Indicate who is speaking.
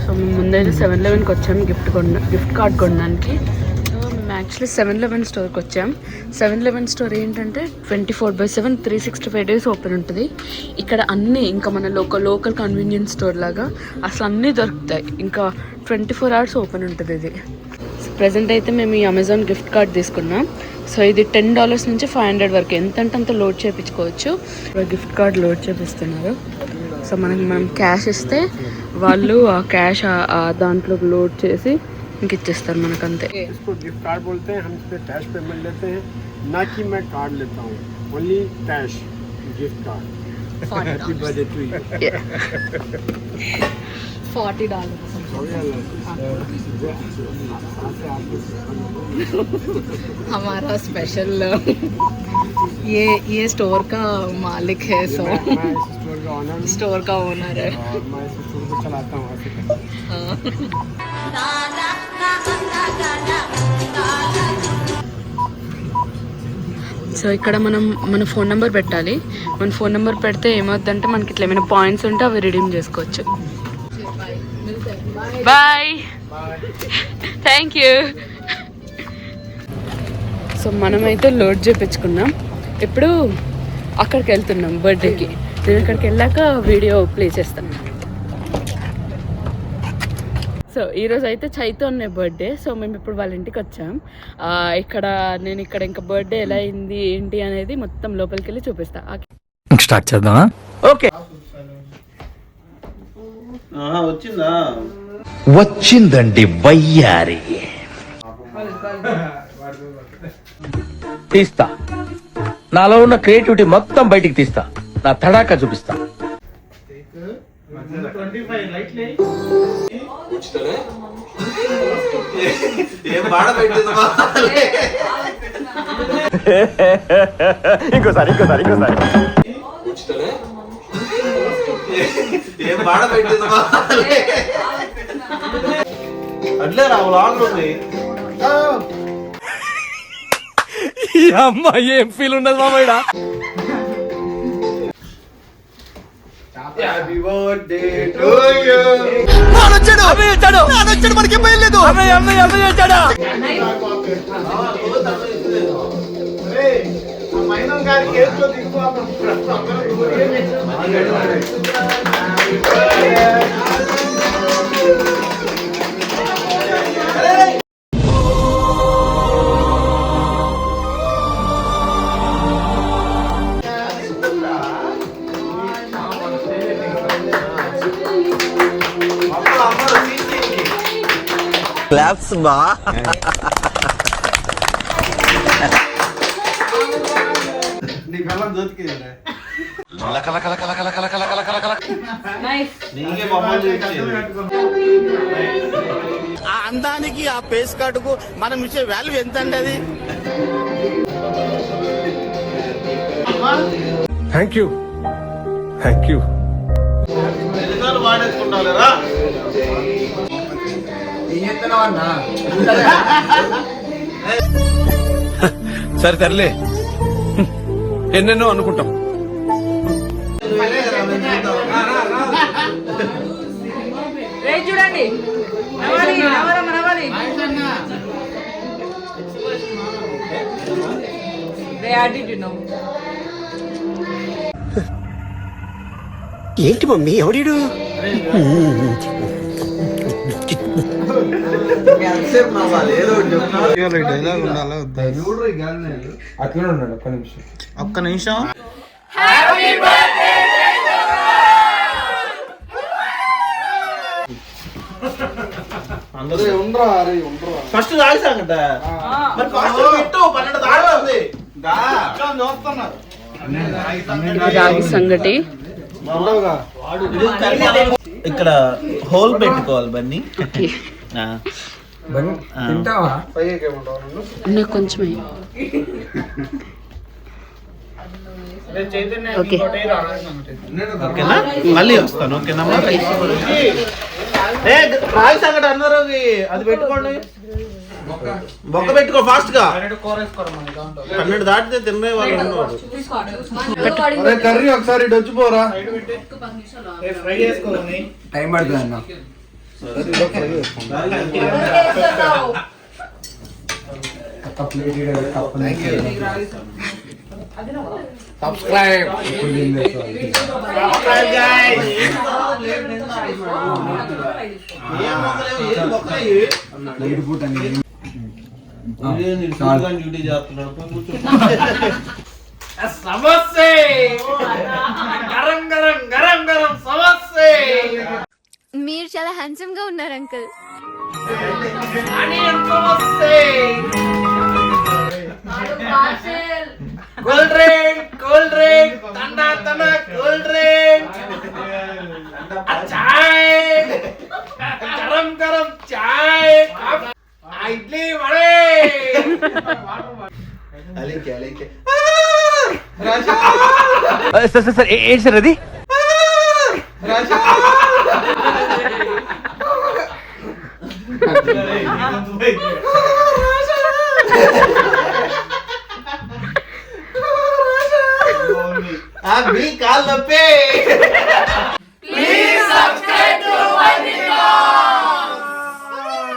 Speaker 1: So మేము ముందైతే 7-Elevenకి వచ్చాము గిఫ్ట్ కార్డ్ కొనడానికి. సో మేము యాక్చువల్లీ 7-Eleven స్టోర్కి వచ్చాం. 7-Eleven స్టోర్ ఏంటంటే 24/7 365 days ఓపెన్ ఉంటుంది. ఇక్కడ అన్నీ ఇంకా మన లోకల్ కన్వీనియన్స్ స్టోర్ లాగా అసలు అన్నీ దొరుకుతాయి. ఇంకా 24 hours ఓపెన్ ఉంటుంది ఇది. ప్రజెంట్ అయితే మేము ఈ అమెజాన్ గిఫ్ట్ కార్డ్ తీసుకున్నాం. సో ఇది $10 నుంచి $500 వరకు ఎంతంటే అంత లోడ్ చేయించుకోవచ్చు. గిఫ్ట్ కార్డ్ లోడ్ చేపిస్తున్నారు. సో మనం క్యాష్ ఇస్తే వాళ్ళు ఆ క్యాష్ దాంట్లో లోడ్ చేసి ఇంక ఇచ్చేస్తారు మనకంతే.
Speaker 2: గిఫ్ట్ కార్డ్ बोलते हैं, हम इस पे कैश पेमेंट लेते हैं, ना कि मैं कार्ड लेता हूँ, only cash gift card. Happy birthday to you.
Speaker 1: $40. हमारा स्पेशल ये स्टोर का मालिक है. सो स्टोर का ओनर है.
Speaker 2: मैं इस स्टोर को चलाता हूँ.
Speaker 1: సో ఇక్కడ మన ఫోన్ నెంబర్ పెట్టాలి. మన ఫోన్ నెంబర్ పెడితే ఏమవుతుందంటే మనకి ఇట్లా ఏమైనా పాయింట్స్ ఉంటే అవి రిడీమ్ చేసుకోవచ్చు. Bye, thank you. సో మనమైతే లోడ్ చేయించుకున్నాం. ఇప్పుడు అక్కడికి వెళ్తున్నాం బర్త్డేకి. నేను అక్కడికి వెళ్ళాక వీడియో ప్లే చేస్తాను. సో ఈరోజు అయితే చైతన్య బర్త్డే. సో మేము ఇప్పుడు వాళ్ళ ఇంటికి వచ్చాం. నేను ఇక్కడ ఇంకా బర్త్డే ఎలా అయింది ఏంటి అనేది మొత్తం లోపలికి వెళ్ళి చూపిస్తా.
Speaker 3: స్టార్ట్ చేద్దామా? ఓకే. వచ్చిందండి వయ్యారి. తీస్తా, నాలో ఉన్న క్రియేటివిటీ మొత్తం బయటికి తీస్తా, నా తడాకా చూపిస్తా. ఇంకోసారి
Speaker 4: అట్లే రావాలి.
Speaker 3: ఈ అమ్మాయి ఏం ఫీల్ ఉండదు మామయ్య.
Speaker 4: Happy birthday to you.
Speaker 3: వచ్చాడు మనకి పోయలేదు. అమ్మాయి వచ్చాడా?
Speaker 4: మైనం గారి కేసులో దిగు.
Speaker 3: క్లాప్స్ బా.
Speaker 5: ఆ అందానికి ఆ పేస్ కార్డుకు మనం ఇచ్చే వాల్యూ ఎంత అండి అది?
Speaker 3: Thank you.
Speaker 4: వాడేసుకుంటారా?
Speaker 3: సరే తరలే, ఎన్నెన్నో అనుకుంటాం.
Speaker 1: చూడండి
Speaker 5: ఏంటి మమ్మీ ఎవడీడు?
Speaker 4: ఒక్క నిమిషం. ఫస్ట్ తాగిసాగట. మరి ఫస్ట్ పెట్టు 12 తాగుతుంది.
Speaker 1: రాగి సంగటి.
Speaker 4: ఇక్కడ హోల్ పెట్టుకోవాలి బన్నీ.
Speaker 1: నాకు కొంచెం
Speaker 4: ఓకేనా? మళ్ళీ వస్తాను. ఓకేనమ్మా? రాగి సంగటి అన్నారు, అది పెట్టుకోండి. బొక్క పెట్టుకో ఫాస్ట్ గా 12 దాటితే తినే వాళ్ళు ఉన్నారు.
Speaker 6: కర్రీ ఒకసారి ఇటు వచ్చిపోరా టైం పడుతుంది అన్న సబ్స్క్రైబ్ నైట్ పూట
Speaker 4: డ్యూటీ చేస్తున్నాడు.
Speaker 7: సమస్య గరం గరం గరం గరం సమస్య.
Speaker 8: మీరు చాలా హ్యాండ్సమ్ గా ఉన్నారు అంకుల్.
Speaker 7: కూల్ డ్రింక్ తండా తండా కూల్ డ్రింక్ చాయ్ గరం గరం చాయ్ ఇడ్లీ వడే
Speaker 3: సార్ ఏంటి సార్ అది?
Speaker 4: కాల్ నొప్పి.
Speaker 7: Please subscribe.